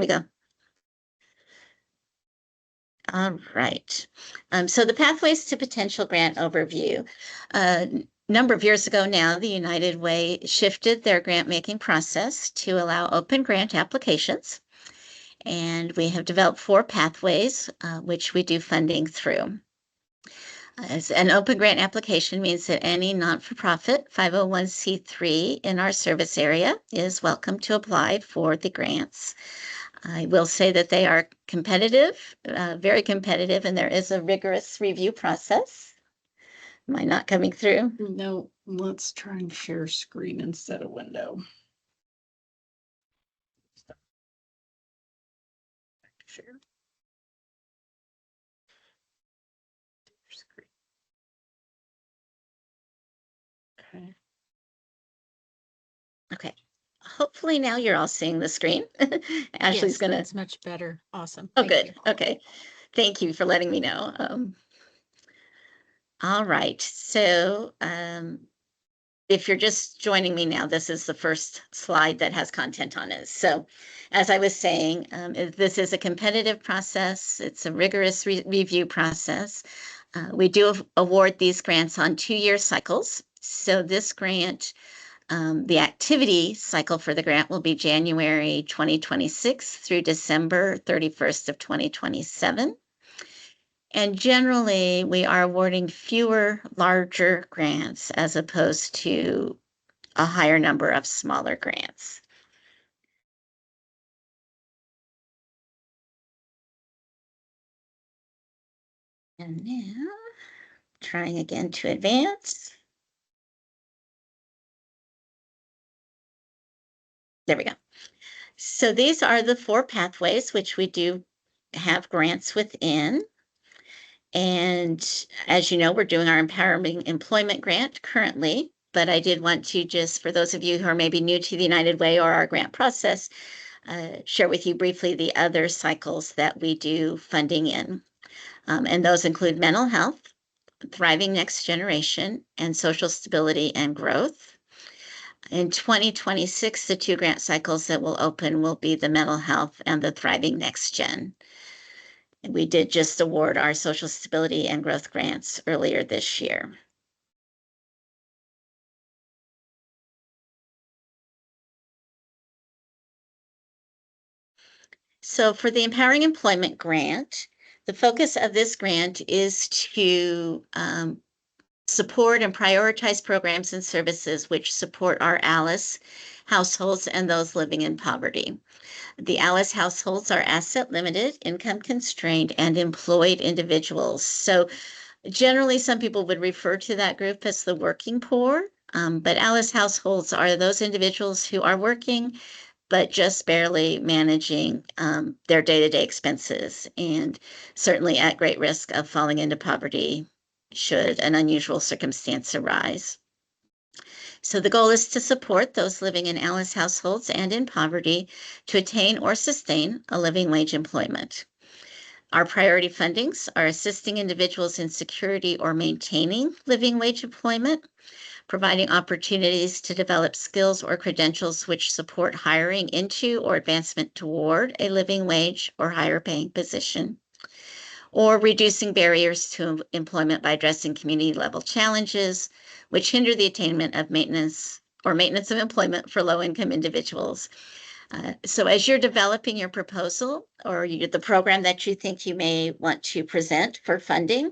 we go. All right. So the Pathways to Potential grant overview. A number of years ago now, the United Way shifted their grant making process to allow open grant applications. And we have developed 4 pathways, which we do funding through. As an open grant application means that any not-for-profit 501c3 in our service area is welcome to apply for the grants. I will say that they are competitive, very competitive, and there is a rigorous review process. Am I not coming through? No, let's try and share screen instead of window. Share. Screen. Okay. Okay. Hopefully now you're all seeing the screen. Ashley's Yes, gonna. that's much better. Awesome. Oh, Thank good. you. Okay. Thank you for letting me know. All right. So, if you're just joining me now, this is the first slide that has content on it. So, as I was saying, this is a competitive process. It's a rigorous review process. We do award these grants on 2-year cycles. So this grant, the activity cycle for the grant will be January 2026 through December 31st of 2027. And generally, we are awarding fewer larger grants as opposed to a higher number of smaller grants. And now, trying again to advance. There we go. So these are the 4 pathways which we do have grants within. And as you know, we're doing our Empowering Employment Grant currently, but I did want to just, for those of you who are maybe new to the United Way or our grant process, share with you briefly the other cycles that we do funding in. And those include mental health, Thriving Next Generation, and Social Stability and Growth. In 2026, the 2 grant cycles that will open will be the mental health and the Thriving Next Gen. And we did just award our Social Stability and Growth grants earlier this year. So for the Empowering Employment Grant, the focus of this grant is to support and prioritize programs and services which support our ALICE households and those living in poverty. The ALICE households are asset limited, income constrained, and employed individuals. So generally, some people would refer to that group as the working poor, but ALICE households are those individuals who are working but just barely managing their day-to-day expenses and certainly at great risk of falling into poverty should an unusual circumstance arise. So the goal is to support those living in ALICE households and in poverty to attain or sustain a living wage employment. Our priority fundings are assisting individuals in security or maintaining living wage employment, providing opportunities to develop skills or credentials which support hiring into or advancement toward a living wage or higher paying position, or reducing barriers to employment by addressing community level challenges which hinder the attainment of maintenance of employment for low income individuals. So as you're developing your proposal or the program that you think you may want to present for funding,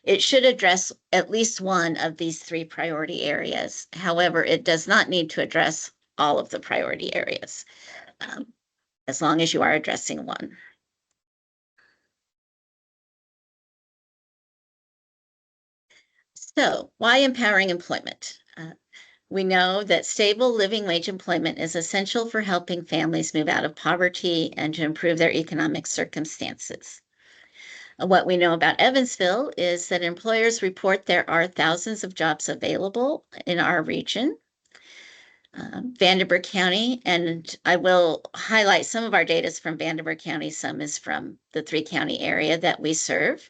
it should address at least one of these 3 priority areas. However, it does not need to address all of the priority areas, as long as you are addressing one. So why empowering employment? We know that stable living wage employment is essential for helping families move out of poverty and to improve their economic circumstances. What we know about Evansville is that employers report there are thousands of jobs available in our region. Vanderburgh County, and I will highlight some of our data is from Vanderburgh County, some is from the 3-county area that we serve.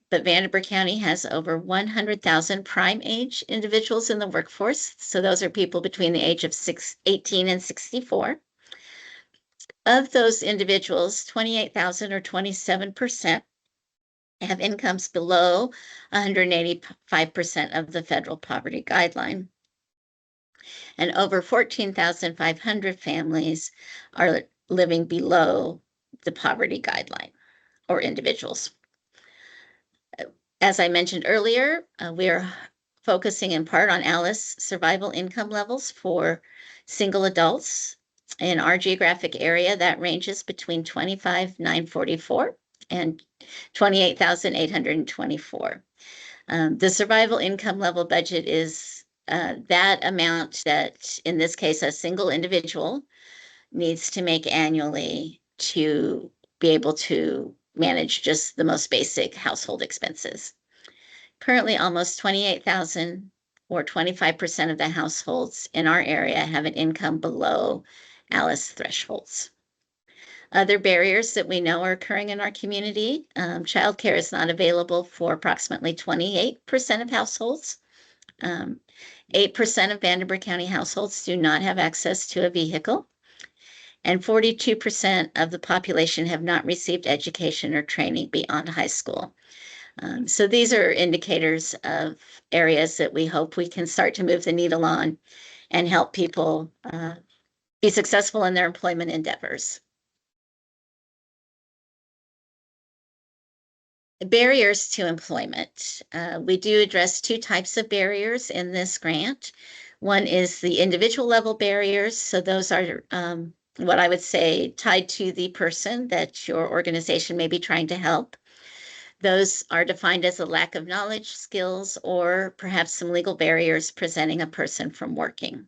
But Vanderburgh County has over 100,000 prime age individuals in the workforce. So those are people between the age of 18 and 64. Of those individuals, 28,000 or 27% have incomes below 185% of the federal poverty guideline. And over 14,500 families are living below the poverty guideline, or individuals. As I mentioned earlier, we are focusing in part on ALICE survival income levels for single adults. In our geographic area, that ranges between 25,944 and 28,824. The survival income level budget is that amount that, in this case, a single individual needs to make annually to be able to manage just the most basic household expenses. Currently, almost 28,000 or 25% of the households in our area have an income below ALICE thresholds. Other barriers that we know are occurring in our community, childcare is not available for approximately 28% of households. 8% of Vanderburgh County households do not have access to a vehicle. And 42% of the population have not received education or training beyond high school. So these are indicators of areas that we hope we can start to move the needle on and help people be successful in their employment endeavors. Barriers to employment. We do address two types of barriers in this grant. One is the individual level barriers. So those are what I would say tied to the person that your organization may be trying to help. Those are defined as a lack of knowledge, skills, or perhaps some legal barriers preventing a person from working.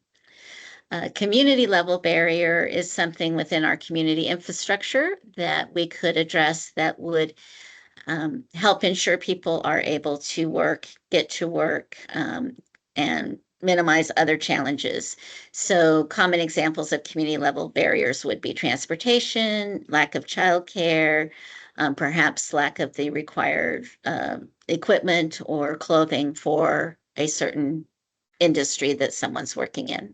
Community level barrier is something within our community infrastructure that we could address that would help ensure people are able to work, get to work, and minimize other challenges. So common examples of community level barriers would be transportation, lack of childcare, perhaps lack of the required equipment or clothing for a certain industry that someone's working in.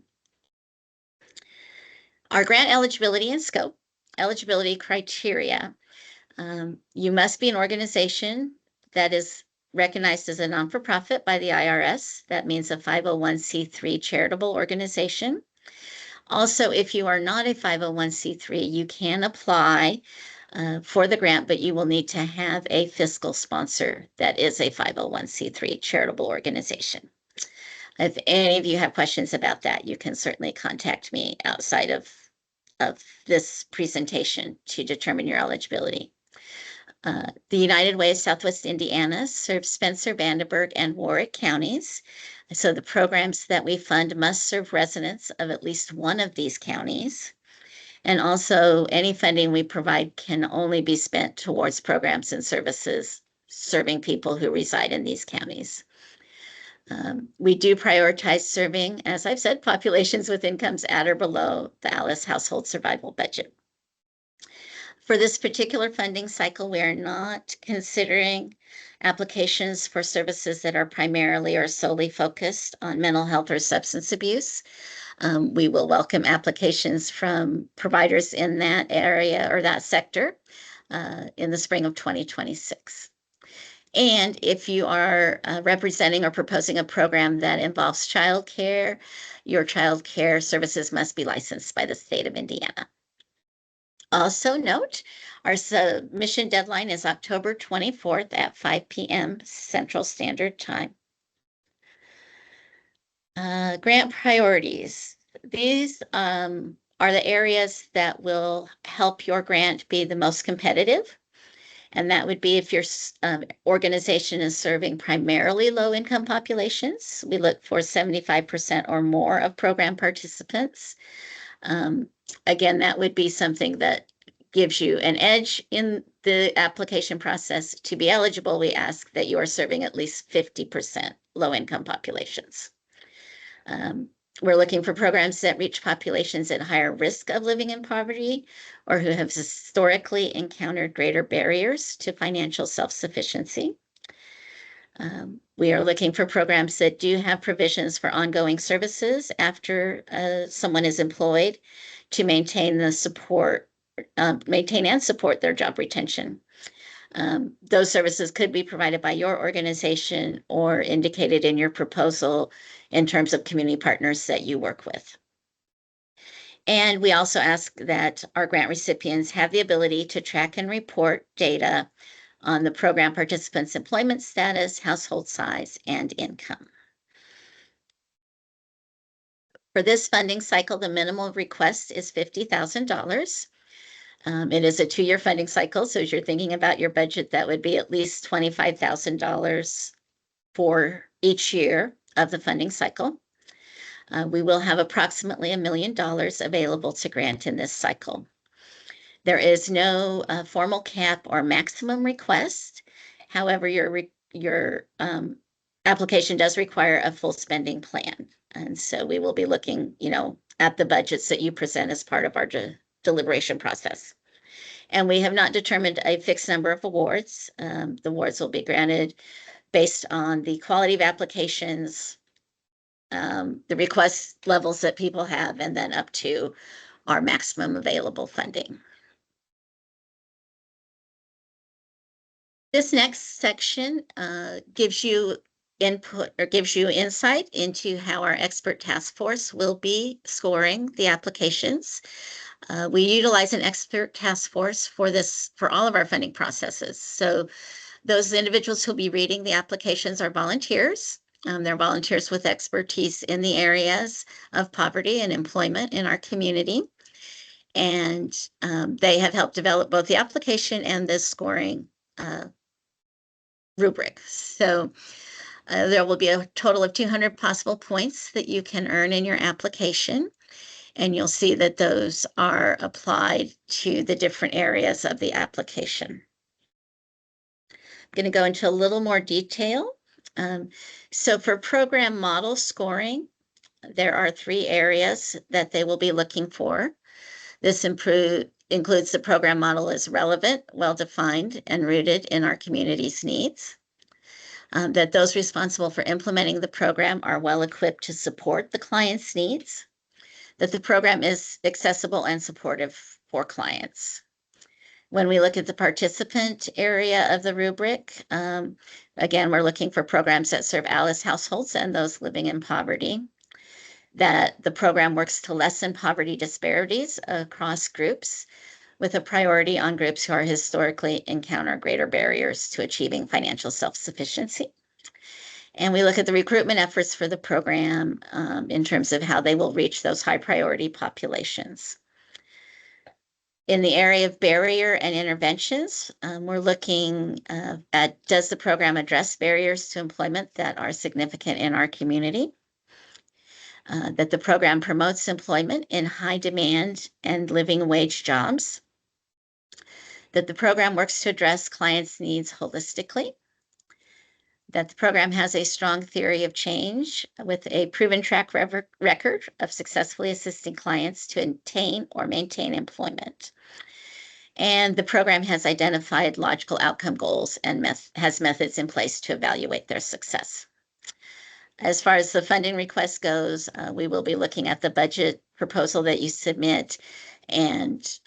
Our grant eligibility and scope. Eligibility criteria. You must be an organization that is recognized as a non-for-profit by the IRS. That means a 501c3 charitable organization. Also, if you are not a 501c3, you can apply for the grant, but you will need to have a fiscal sponsor that is a 501c3 charitable organization. If any of you have questions about that, you can certainly contact me outside of this presentation to determine your eligibility. The United Way of Southwest Indiana serves Spencer, Vanderburgh, and Warwick counties. So the programs that we fund must serve residents of at least one of these counties. And also, any funding we provide can only be spent towards programs and services serving people who reside in these counties. We do prioritize serving, as I've said, populations with incomes at or below the ALICE household survival budget. For this particular funding cycle, we are not considering applications for services that are primarily or solely focused on mental health or substance abuse. We will welcome applications from providers in that area or that sector in the spring of 2026. And if you are representing or proposing a program that involves childcare, your childcare services must be licensed by the state of Indiana. Also note, our submission deadline is October 24th at 5 p.m. Central Standard Time. Grant priorities. These are the areas that will help your grant be the most competitive. And that would be if your organization is serving primarily low-income populations. We look for 75% or more of program participants. Again, that would be something that gives you an edge in the application process. To be eligible, we ask that you are serving at least 50% low-income populations. We're looking for programs that reach populations at higher risk of living in poverty or who have historically encountered greater barriers to financial self-sufficiency. We are looking for programs that do have provisions for ongoing services after someone is employed to maintain the support maintain and support their job retention. Those services could be provided by your organization or indicated in your proposal in terms of community partners that you work with. And we also ask that our grant recipients have the ability to track and report data on the program participants' employment status, household size, and income. For this funding cycle, the minimum request is $50,000. It is a 2-year funding cycle, so as you're thinking about your budget, that would be at least $25,000 for each year of the funding cycle. We will have approximately $1 million available to grant in this cycle. There is no formal cap or maximum request. However, your application does require a full spending plan. And so we will be looking, at the budgets that you present as part of our deliberation process. And we have not determined a fixed number of awards. The awards will be granted based on the quality of applications, the request levels that people have, and then up to our maximum available funding. This next section gives you input or gives you insight into how our expert task force will be scoring the applications. We utilize an expert task force for all of our funding processes. So those individuals who'll be reading the applications are volunteers. They're volunteers with expertise in the areas of poverty and employment in our community. And they have helped develop both the application and the scoring rubric. So there will be a total of 200 possible points that you can earn in your application. And you'll see that those are applied to the different areas of the application. I'm going to go into a little more detail. So for program model scoring, there are 3 areas that they will be looking for. This includes the program model is relevant, well-defined, and rooted in our community's needs. That those responsible for implementing the program are well-equipped to support the client's needs. That the program is accessible and supportive for clients. When we look at the participant area of the rubric, again, we're looking for programs that serve ALICE households and those living in poverty. That the program works to lessen poverty disparities across groups with a priority on groups who are historically encounter greater barriers to achieving financial self-sufficiency. And we look at the recruitment efforts for the program in terms of how they will reach those high priority populations. In the area of barrier and interventions, we're looking at, does the program address barriers to employment that are significant in our community? That the program promotes employment in high demand and living wage jobs. That the program works to address clients' needs holistically. That the program has a strong theory of change with a proven track record of successfully assisting clients to attain or maintain employment. And the program has identified logical outcome goals and has methods in place to evaluate their success. As far as the funding request goes, we will be looking at the budget proposal that you submit and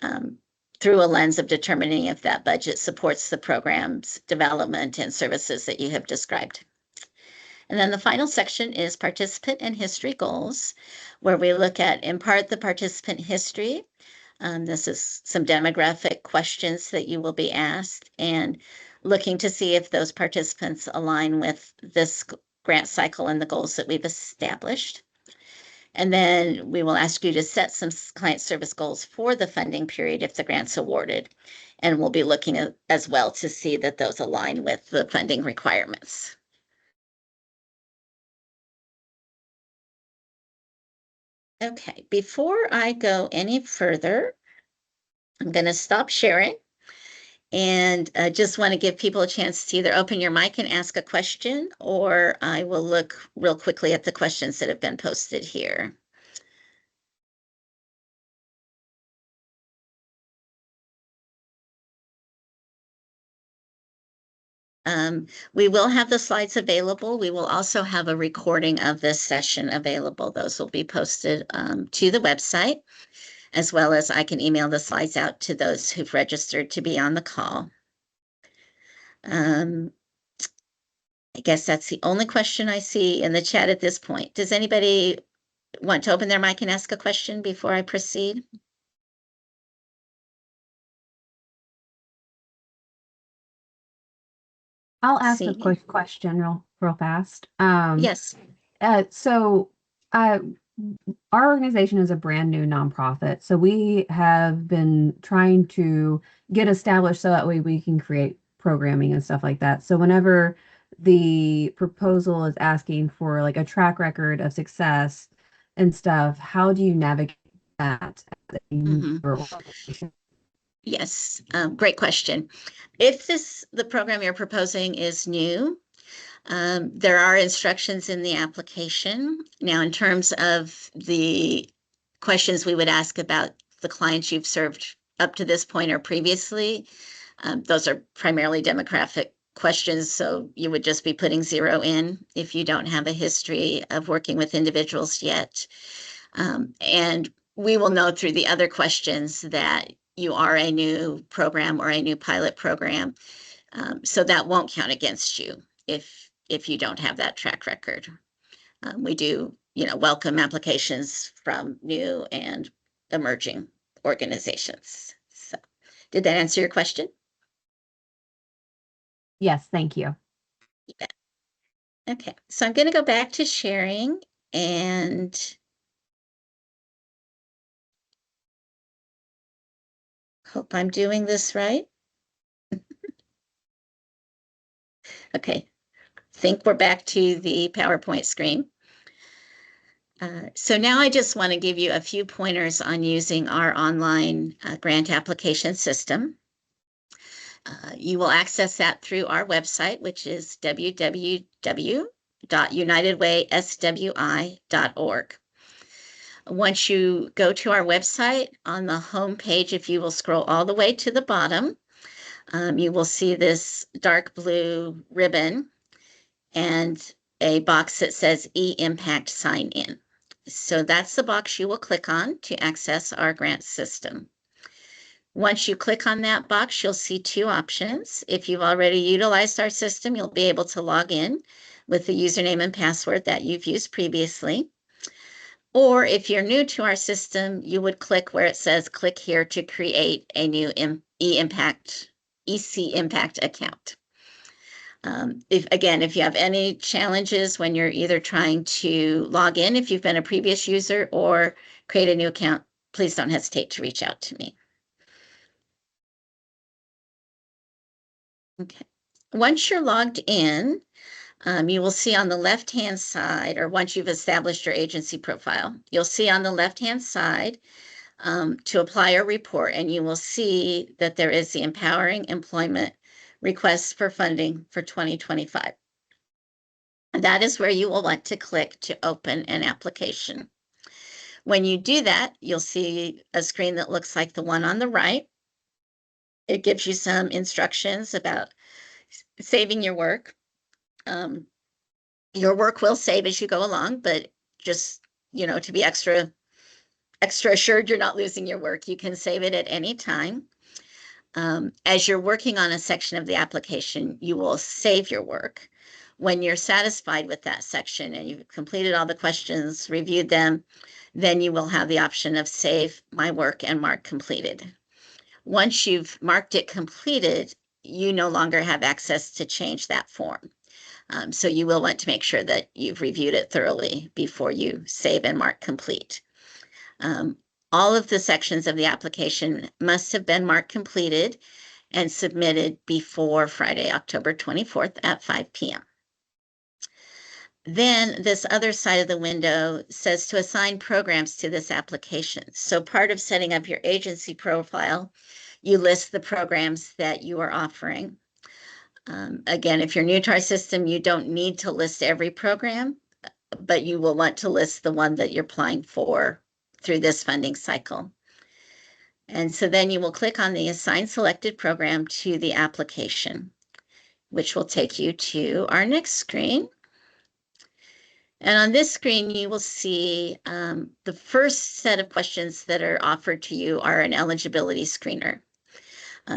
through a lens of determining if that budget supports the program's development and services that you have described. And then the final section is participant and history goals, where we look at, in part, the participant history. This is some demographic questions that you will be asked and looking to see if those participants align with this grant cycle and the goals that we've established. And then we will ask you to set some client service goals for the funding period if the grant's awarded. And we'll be looking at, as well to see that those align with the funding requirements. Okay, before I go any further, I'm going to stop sharing. And I just want to give people a chance to either open your mic and ask a question, or I will look real quickly at the questions that have been posted here. We will have the slides available. We will also have a recording of this session available. Those will be posted to the website. as well as I can email the slides out to those who've registered to be on the call. I guess that's the only question I see in the chat at this point. Does anybody want to open their mic and ask a question before I proceed? I'll ask a See? quick question real fast. Yes. So our organization is a brand new nonprofit, so we have been trying to get established so that way we can create programming and stuff like that. So whenever the proposal is asking for like a track record of success and stuff, how do you navigate that as a Mhm. newer organization? Yes, great question. If the program you're proposing is new, there are instructions in the application. Now, in terms of the questions we would ask about the clients you've served up to this point or previously, those are primarily demographic questions, so you would just be putting 0 in if you don't have a history of working with individuals yet. And we will know through the other questions that you are a new program or a new pilot program. So that won't count against you if you don't have that track record. We do, welcome applications from new and emerging organizations. So, did that answer your question? Yes, thank you. Yeah. Okay, so I'm going to go back to sharing and hope I'm doing this right. Okay, think we're back to the PowerPoint screen. So now I just want to give you a few pointers on using our online grant application system. You will access that through our website, which is www.unitedwayswi.org. Once you go to our website, on the home page, if you will scroll all the way to the bottom, you will see this dark blue ribbon and a box that says e-impact sign in. So that's the box you will click on to access our grant system. Once you click on that box, you'll see 2 options. If you've already utilized our system, you'll be able to log in with the username and password that you've used previously. Or if you're new to our system, you would click where it says click here to create a new e-impact account. If you have any challenges when you're either trying to log in, if you've been a previous user, or create a new account, please don't hesitate to reach out to me. Okay. Once you're logged in, you will see on the left-hand side, or once you've established your agency profile, you'll see on the left-hand side to apply a report, and you will see that there is the Empowering Employment Requests for Funding for 2025. That is where you will want to click to open an application. When you do that, you'll see a screen that looks like the one on the right. It gives you some instructions about saving your work. Your work will save as you go along, but just, to be extra assured you're not losing your work, you can save it at any time. As you're working on a section of the application, you will save your work. When you're satisfied with that section and you've completed all the questions, reviewed them, then you will have the option of save my work and mark completed. Once you've marked it completed, you no longer have access to change that form. So you will want to make sure that you've reviewed it thoroughly before you save and mark complete. All of the sections of the application must have been marked completed and submitted before Friday, October 24th at 5 p.m. Then this other side of the window says to assign programs to this application. So part of setting up your agency profile, you list the programs that you are offering. Again, if you're new to our system, you don't need to list every program, but you will want to list the one that you're applying for through this funding cycle. And so then you will click on the Assign Selected Program to the application, which will take you to our next screen. And on this screen, you will see the first set of questions that are offered to you are an eligibility screener.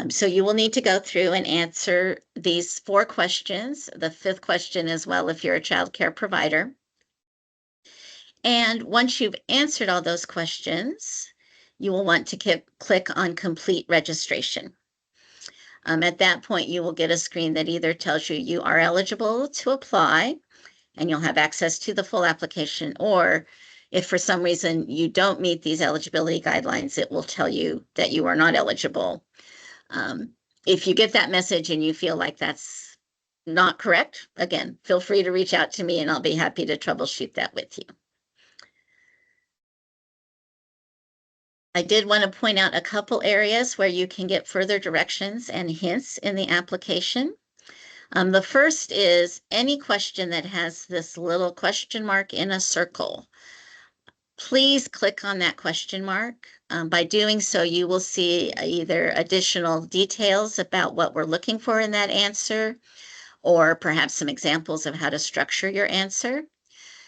So you will need to go through and answer these 4 questions, the 5th question as well if you're a child care provider. And once you've answered all those questions, you will want to click on complete registration. At that point, you will get a screen that either tells you you are eligible to apply and you'll have access to the full application, or if for some reason you don't meet these eligibility guidelines, it will tell you that you are not eligible. If you get that message and you feel like that's not correct, again, feel free to reach out to me and I'll be happy to troubleshoot that with you. I did want to point out a couple areas where you can get further directions and hints in the application. The first is any question that has this little question mark in a circle. Please click on that question mark. By doing so, you will see either additional details about what we're looking for in that answer, or perhaps some examples of how to structure your answer.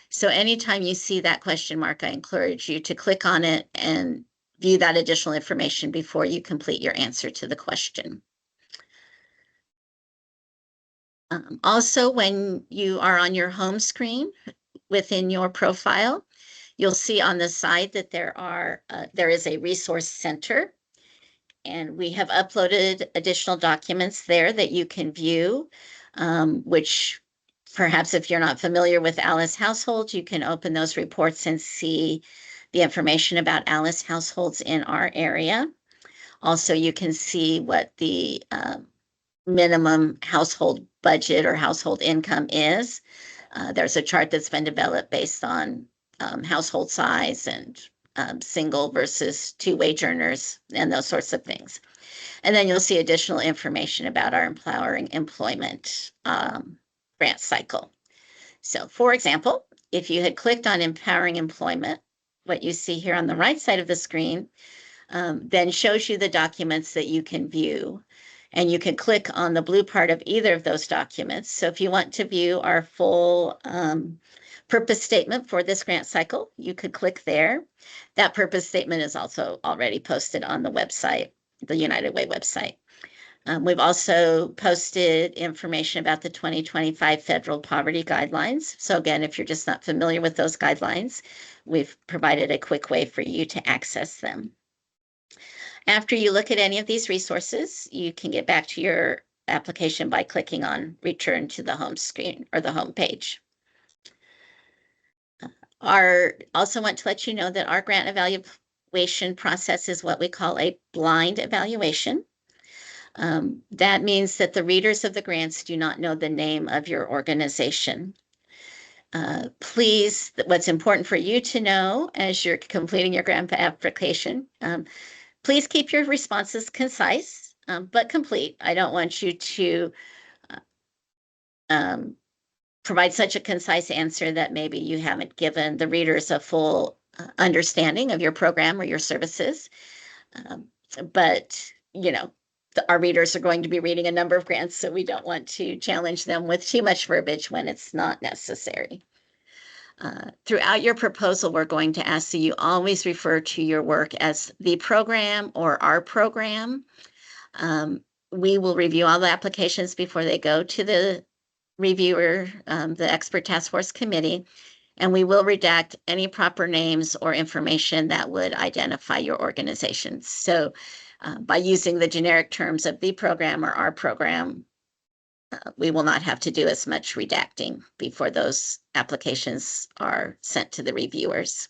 So anytime you see that question mark, I encourage you to click on it and view that additional information before you complete your answer to the question. Also, when you are on your home screen within your profile, you'll see on the side that there is a resource center, and we have uploaded additional documents there that you can view, which perhaps if you're not familiar with Alice Households, you can open those reports and see the information about Alice Households in our area. Also, you can see what the minimum household budget or household income is. There's a chart that's been developed based on household size and single versus 2 wage earners and those sorts of things. And then you'll see additional information about our Empowering Employment grant cycle. So for example, if you had clicked on Empowering Employment, what you see here on the right side of the screen then shows you the documents that you can view. And you can click on the blue part of either of those documents. So if you want to view our full purpose statement for this grant cycle, you could click there. That purpose statement is also already posted on the website, the United Way website. We've also posted information about the 2025 federal poverty guidelines. So again, if you're just not familiar with those guidelines, we've provided a quick way for you to access them. After you look at any of these resources, you can get back to your application by clicking on Return to the home screen or the home page. Also want to let you know that our grant evaluation process is what we call a blind evaluation. That means that the readers of the grants do not know the name of your organization. Please, what's important for you to know as you're completing your grant application, please keep your responses concise, but complete. I don't want you to provide such a concise answer that maybe you haven't given the readers a full understanding of your program or your services. But, you know, our readers are going to be reading a number of grants, so we don't want to challenge them with too much verbiage when it's not necessary. Throughout your proposal, we're going to ask that you always refer to your work as the program or our program. We will review all the applications before they go to the reviewer, the expert task force committee, and we will redact any proper names or information that would identify your organization. So by using the generic terms of the program or our program, we will not have to do as much redacting before those applications are sent to the reviewers.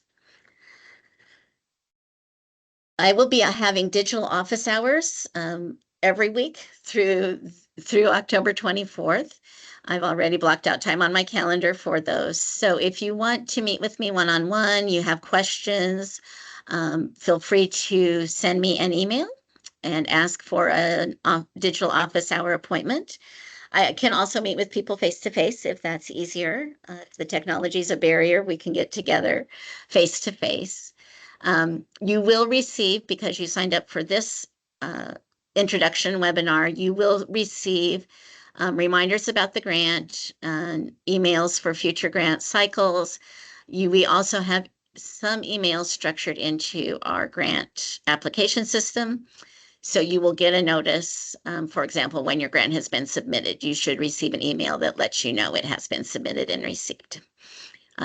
I will be having digital office hours every week through October 24th. I've already blocked out time on my calendar for those. So if you want to meet with me one-on-one, you have questions, feel free to send me an email and ask for a digital office hour appointment. I can also meet with people face-to-face if that's easier. If the technology is a barrier, we can get together face-to-face. You will receive, because you signed up for this introduction webinar, you will receive reminders about the grant, emails for future grant cycles. We also have some emails structured into our grant application system. So you will get a notice, for example, when your grant has been submitted, you should receive an email that lets you know it has been submitted and received.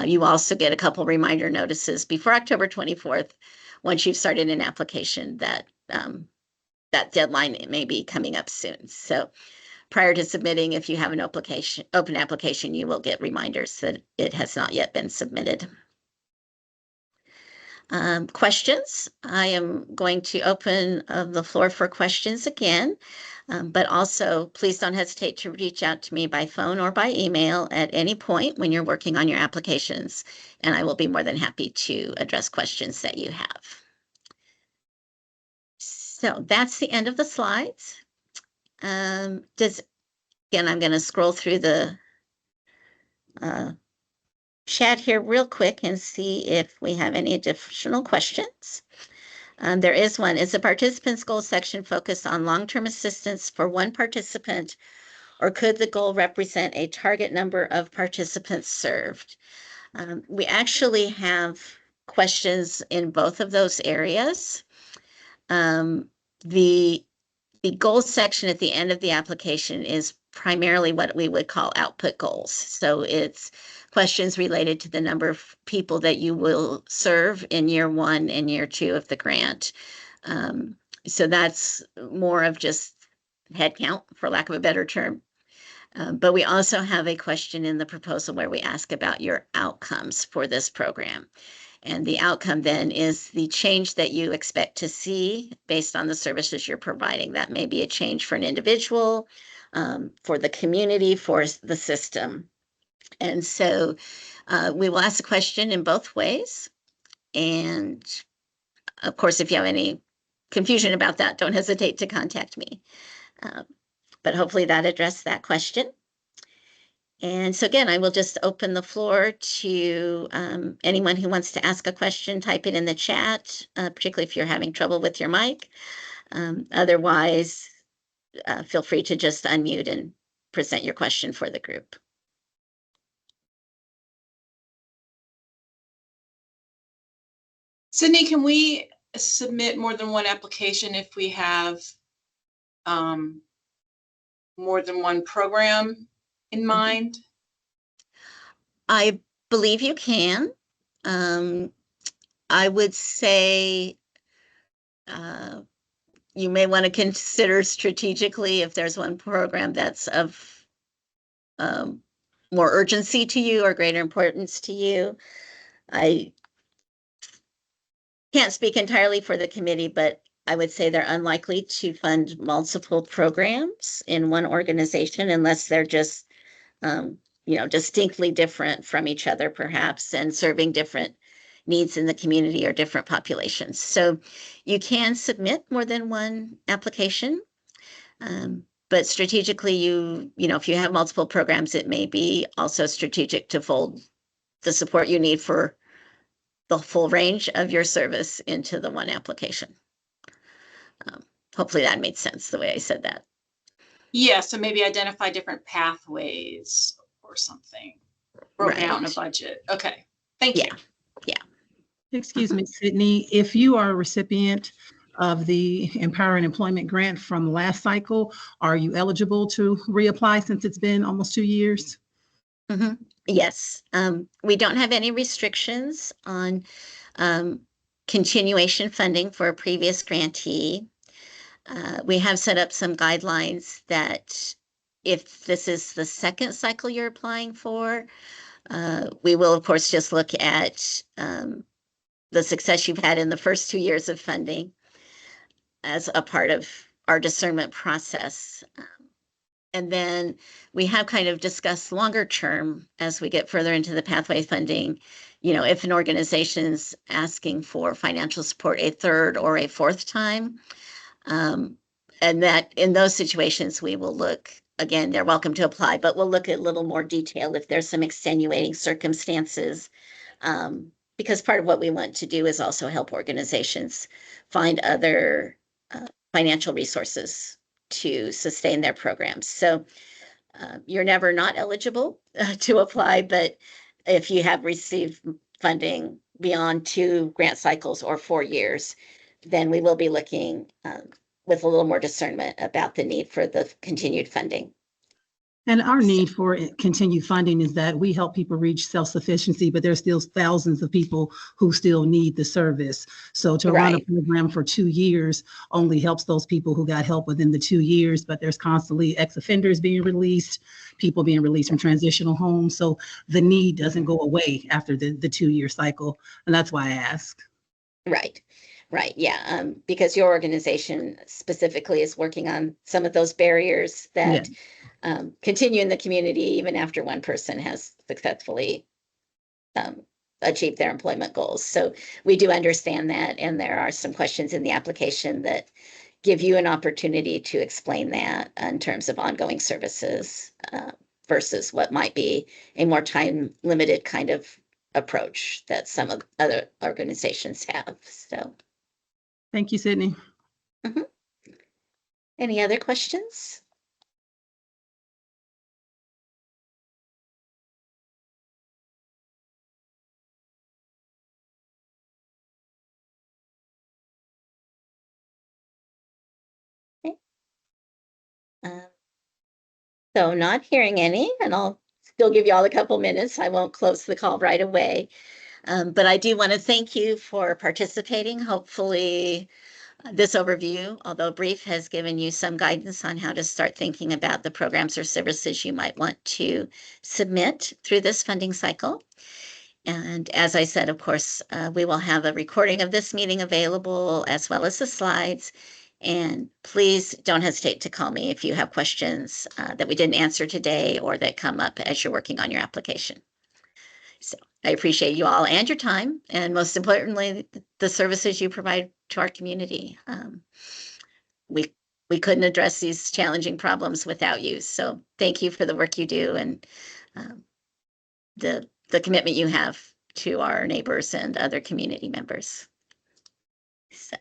You also get a couple reminder notices before October 24th, once you've started an application that that deadline may be coming up soon. So prior to submitting, if you have an open application, you will get reminders that it has not yet been submitted. Questions? I am going to open the floor for questions again, but also please don't hesitate to reach out to me by phone or by email at any point when you're working on your applications, and I will be more than happy to address questions that you have. So that's the end of the slides. Again, I'm going to scroll through the chat here real quick and see if we have any additional questions. There is one. Is the participants goal section focused on long-term assistance for one participant, or could the goal represent a target number of participants served? We actually have questions in both of those areas. The goal section at the end of the application is primarily what we would call output goals. So it's questions related to the number of people that you will serve in year 1 and year 2 of the grant. So that's more of just head count, for lack of a better term. But we also have a question in the proposal where we ask about your outcomes for this program. And the outcome then is the change that you expect to see based on the services you're providing. That may be a change for an individual, for the community, for the system. And so we will ask a question in both ways. And of course, if you have any confusion about that, don't hesitate to contact me. But hopefully that addressed that question. And so again, I will just open the floor to anyone who wants to ask a question, type it in the chat, particularly if you're having trouble with your mic. Otherwise, feel free to just unmute and present your question for the group. Sydney, can we submit more than one application if we have more than one program in mind? I believe you can. I would say you may want to consider strategically if there's one program that's of more urgency to you or greater importance to you. I can't speak entirely for the committee, but I would say they're unlikely to fund multiple programs in one organization unless they're just distinctly different from each other, perhaps, and serving different needs in the community or different populations. So you can submit more than one application, but strategically, if you have multiple programs, it may be also strategic to fold the support you need for the full range of your service into the one application. Hopefully that made sense the way I said that. Yeah, so maybe identify different pathways or something, broken out in a budget. Okay, thank you. Yeah. Excuse me, Sydney, if you are a recipient of the Empowering Employment Grant from last cycle, are you eligible to reapply since it's been almost 2 years? Mm-hmm. Yes. We don't have any restrictions on continuation funding for a previous grantee. We have set up some guidelines that if this is the second cycle you're applying for, we will, of course, just look at the success you've had in the first 2 years of funding as a part of our discernment process. And then we have kind of discussed longer term as we get further into the pathway funding, if an organization's asking for financial support a third or a fourth time, and that in those situations, we will look, again, they're welcome to apply, but we'll look at a little more detail if there's some extenuating circumstances, because part of what we want to do is also help organizations find other financial resources to sustain their programs. So you're never not eligible to apply, but if you have received funding beyond 2 grant cycles or 4 years, then we will be looking with a little more discernment about the need for the continued funding. And our need for continued funding is that we help people reach self-sufficiency, but there's still thousands of people who still need the service. So to run a Right. program for 2 years only helps those people who got help within the 2 years, but there's constantly ex-offenders being released, people being released from transitional homes. So the need doesn't go away after the 2-year cycle. And that's why I ask. Right, right, yeah, because your organization specifically is working on some of those barriers that continue in the community even after one person has successfully achieved their employment goals. So we do understand that, and there are some questions in the application that give you an opportunity to explain that in terms of ongoing services versus what might be a more time-limited kind of approach that some of other organizations have. So, Thank you, Sydney. any other questions? Okay. So not hearing any, and I'll still give you all a couple minutes. I won't close the call right away. But I do want to thank you for participating. Hopefully, this overview, although brief, has given you some guidance on how to start thinking about the programs or services you might want to submit through this funding cycle. And as I said, of course, we will have a recording of this meeting available as well as the slides. And please don't hesitate to call me if you have questions that we didn't answer today or that come up as you're working on your application. So I appreciate you all and your time, and most importantly, the services you provide to our community. We couldn't address these challenging problems without you. So thank you for the work you do and the commitment you have to our neighbors and other community members. So